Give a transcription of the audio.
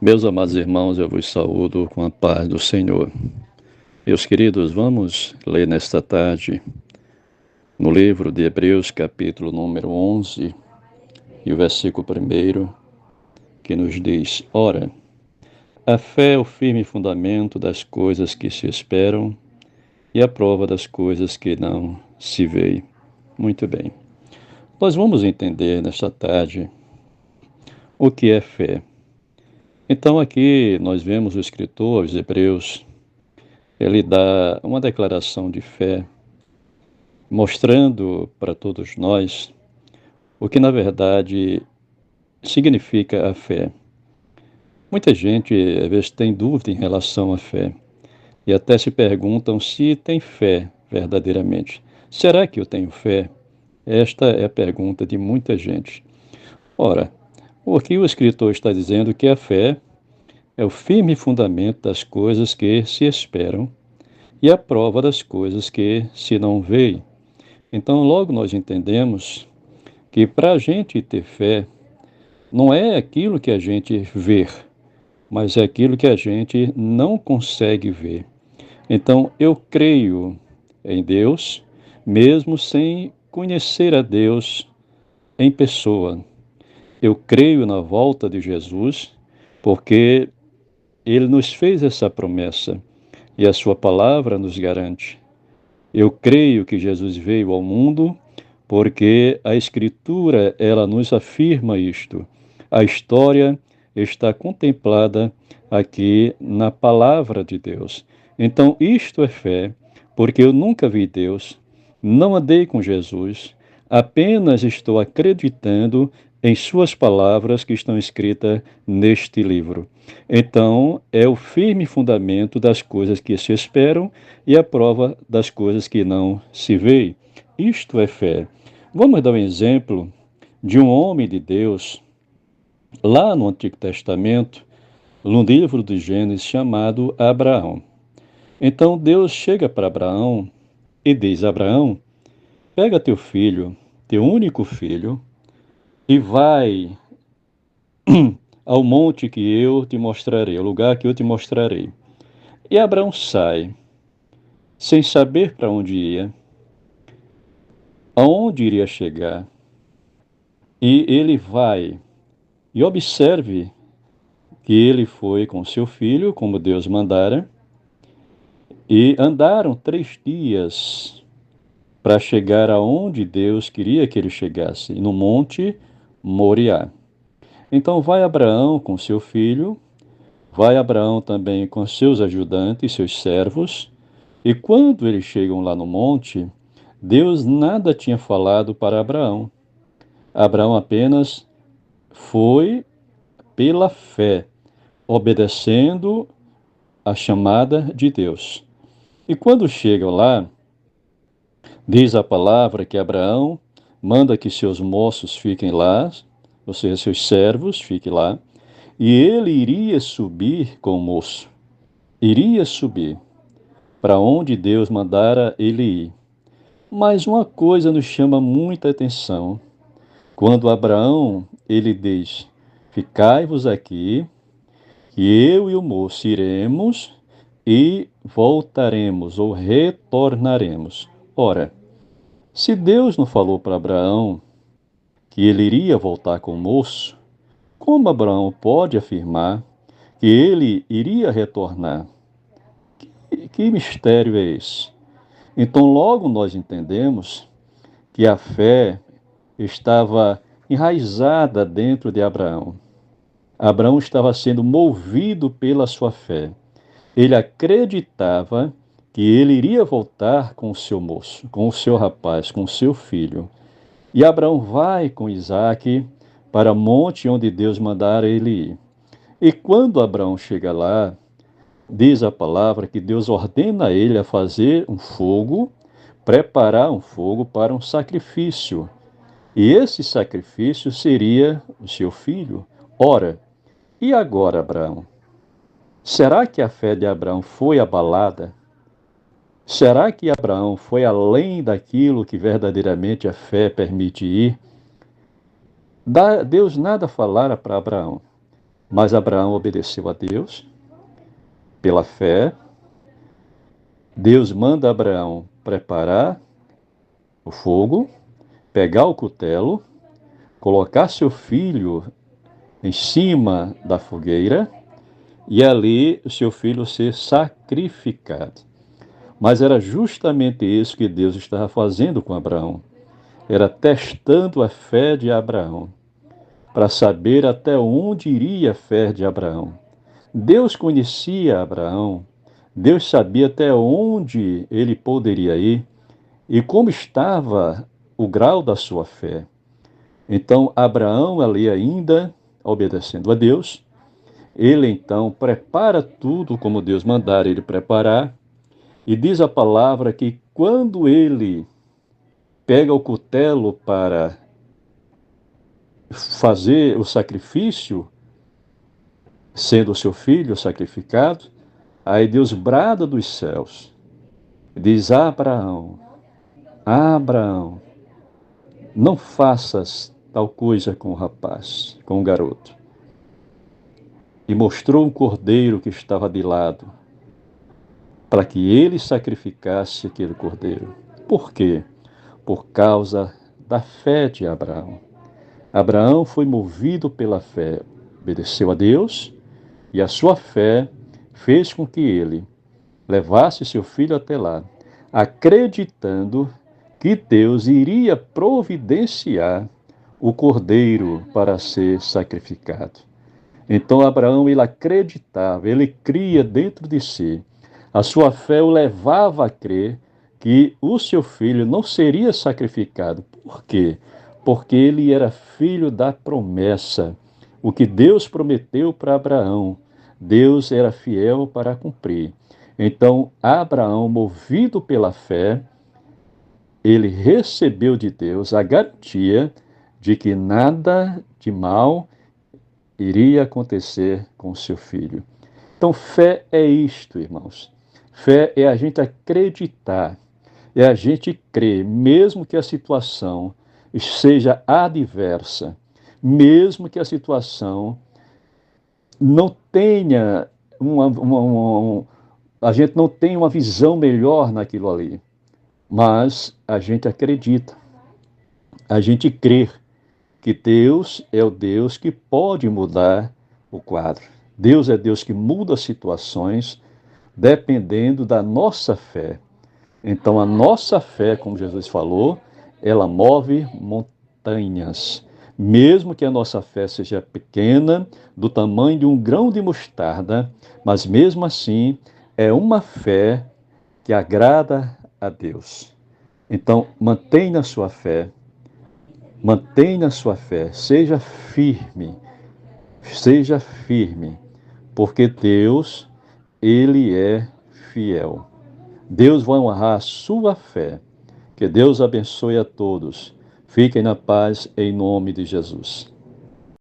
Meus amados irmãos, eu vos saúdo com a paz do Senhor. Meus queridos, vamos ler nesta tarde no livro de Hebreus, capítulo número 11, e o versículo 1, que nos diz: Ora, a fé é o firme fundamento das coisas que se esperam e a prova das coisas que não se veem. Muito bem. Nós vamos entender nesta tarde o que é fé. Então, aqui nós vemos o escritor, os Hebreus, ele dá uma declaração de fé, mostrando para todos nós o que, na verdade, significa a fé. Muita gente, às vezes, tem dúvida em relação à fé e até se perguntam se tem fé verdadeiramente. Será que eu tenho fé? Esta é a pergunta de muita gente. Ora, aqui o escritor está dizendo que a fé é o firme fundamento das coisas que se esperam e a prova das coisas que se não veem. Então, logo nós entendemos que para a gente ter fé, não é aquilo que a gente vê, mas é aquilo que a gente não consegue ver. Então, eu creio em Deus, mesmo sem conhecer a Deus em pessoa. Eu creio na volta de Jesus, porque Ele nos fez essa promessa e a Sua palavra nos garante. Eu creio que Jesus veio ao mundo porque a Escritura, ela nos afirma isto. A história está contemplada aqui na palavra de Deus. Então, isto é fé, porque eu nunca vi Deus, não andei com Jesus, apenas estou acreditando em suas palavras que estão escritas neste livro. Então, é o firme fundamento das coisas que se esperam e a prova das coisas que não se veem. Isto é fé. Vamos dar um exemplo de um homem de Deus, lá no Antigo Testamento, no livro de Gênesis, chamado Abraão. Então Deus chega para Abraão e diz: Abraão, pega teu filho, teu único filho, e vai ao monte que eu te mostrarei, ao lugar que eu te mostrarei. E Abraão sai, sem saber para onde ia, aonde iria chegar. E ele vai, e observe que ele foi com seu filho, como Deus mandara, e andaram 3 dias para chegar aonde Deus queria que ele chegasse, no Monte Moriá. Então vai Abraão com seu filho, vai Abraão também com seus ajudantes, seus servos, e quando eles chegam lá no monte, Deus nada tinha falado para Abraão. Abraão apenas foi pela fé, obedecendo a chamada de Deus. E quando chegam lá, diz a palavra que Abraão manda que seus moços fiquem lá, ou seja, seus servos fiquem lá, e ele iria subir com o moço. Iria subir para onde Deus mandara ele ir. Mas uma coisa nos chama muita atenção. Quando Abraão, ele diz: Ficai-vos aqui, que eu e o moço iremos e voltaremos ou retornaremos. Ora, se Deus não falou para Abraão que ele iria voltar com o moço, como Abraão pode afirmar que ele iria retornar? Que mistério é esse? Então, logo nós entendemos que a fé estava enraizada dentro de Abraão. Abraão estava sendo movido pela sua fé. Ele acreditava que ele iria voltar com o seu moço, com o seu rapaz, com o seu filho. E Abraão vai com Isaque para o monte onde Deus mandara ele ir. E quando Abraão chega lá, diz a palavra que Deus ordena a ele a fazer um fogo, preparar um fogo para um sacrifício. E esse sacrifício seria o seu filho. Ora, e agora, Abraão? Será que a fé de Abraão foi abalada? Será que Abraão foi além daquilo que verdadeiramente a fé permite ir? Deus nada falara para Abraão. Mas Abraão obedeceu a Deus pela fé. Deus manda Abraão preparar o fogo, pegar o cutelo, colocar seu filho em cima da fogueira e ali o seu filho ser sacrificado. Mas era justamente isso que Deus estava fazendo com Abraão. Era testando a fé de Abraão, para saber até onde iria a fé de Abraão. Deus conhecia Abraão, Deus sabia até onde ele poderia ir e como estava o grau da sua fé. Então, Abraão, ali ainda, obedecendo a Deus, ele então prepara tudo como Deus mandar ele preparar, e diz a palavra que quando ele pega o cutelo para fazer o sacrifício, sendo o seu filho sacrificado, aí Deus brada dos céus, diz a Abraão, Abraão, não faças tal coisa com o rapaz, com o garoto. E mostrou um cordeiro que estava de lado, para que ele sacrificasse aquele cordeiro. Por quê? Por causa da fé de Abraão. Abraão foi movido pela fé, obedeceu a Deus, e a sua fé fez com que ele levasse seu filho até lá, acreditando que Deus iria providenciar o cordeiro para ser sacrificado. Então Abraão, ele acreditava, ele cria dentro de si. A sua fé o levava a crer que o seu filho não seria sacrificado. Por quê? Porque ele era filho da promessa. O que Deus prometeu para Abraão, Deus era fiel para cumprir. Então, Abraão, movido pela fé, ele recebeu de Deus a garantia de que nada de mal iria acontecer com seu filho. Então, fé é isto, irmãos. Fé é a gente acreditar, é a gente crer, mesmo que a situação seja adversa, mesmo que a situação não tenha a gente não tenha uma visão melhor naquilo ali, mas a gente acredita, a gente crê que Deus é o Deus que pode mudar o quadro. Deus é Deus que muda situações dependendo da nossa fé. Então, a nossa fé, como Jesus falou, ela move montanhas. Mesmo que a nossa fé seja pequena, do tamanho de um grão de mostarda, mas mesmo assim é uma fé que agrada a Deus. Então, mantenha a sua fé, seja firme, porque Deus, ele é fiel. Deus vai honrar a sua fé. Que Deus abençoe a todos. Fiquem na paz em nome de Jesus.